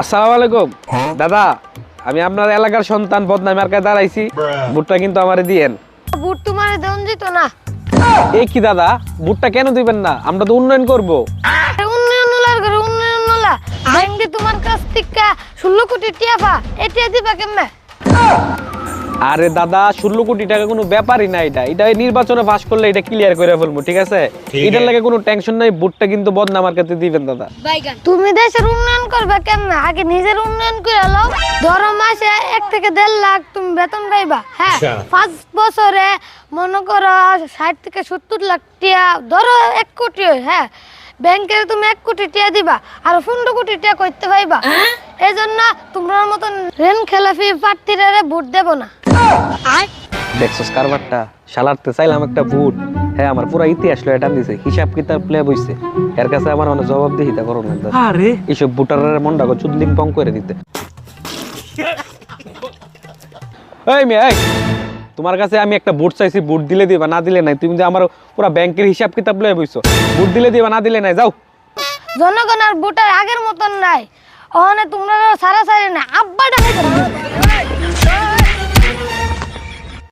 আসসালামু আলাইকুম দাদা, আমি আপনার এলাকার সন্তান বদনাম মার্কায় দাঁড়াইছি, ভোটটা কিন্তু আমারে দিয়েন। ভোট তোমার দেন যেত না। এই কি দাদা, ভোটটা কেন দিবেন না? আমরা তো উন্নয়ন করব। উন্নয়ন নোলার ঘরে উন্নয়ন নোলা ব্যাংকে তোমার কাছ থেকে 16 কোটি টাকা এটা দিবা কেমনে? আরে দাদা, 16 কোটি টাকা কোনো ব্যাপারই না। এটা এই নির্বাচনে পাস করলে এটা ক্লিয়ার করে ফেলবো, ঠিক আছে? এটার লাগে কোনো টেনশন নাই, ভোটটা কিন্তু বদনাম মার্কাতে দিবেন দাদা। তুমি দেশের উন্নয়ন করবে কেমনে? আগে নিজের উন্নয়ন করে লও। ধরো মাসে 1 থেকে 1.5 লাখ তুমি বেতন পাইবা, হ্যাঁ 5 বছরে মনে করো 60 থেকে 70 লাখ টাকা, ধরো 1 কোটি, হ্যাঁ ব্যাংকে তুমি 1 কোটি টাকা দিবা আর 15 কোটি টাকা করতে পাইবা। এই জন্য তোমার মতন রেন খেলাফি প্রার্থীরা ভোট দেব না। দেখছস কারবারটা, শালারতে চাইলাম একটা ভোট, হ্যাঁ আমার পুরো ইতিহাস লয়ে টান দিছে, হিসাব কিতাব প্লে বইছে। এর কাছে আমার অনেক জবাবদিহিতা করো না। আরে এইসব ভোটারের মনটাকে চুদলিং পং করে দিতে। এই মেয়ে, এই তোমার কাছে আমি একটা ভোট চাইছি, ভোট দিলে দিবা, না দিলে নাই। তুমি যে আমার পুরো ব্যাংকের হিসাব কিতাব লয়ে বইছো, ভোট দিলে দিবা, না দিলে নাই, যাও। জনগণ আর ভোটার আগের মতন নাই, ওখানে তোমরা সারা সারি না আব্বাটা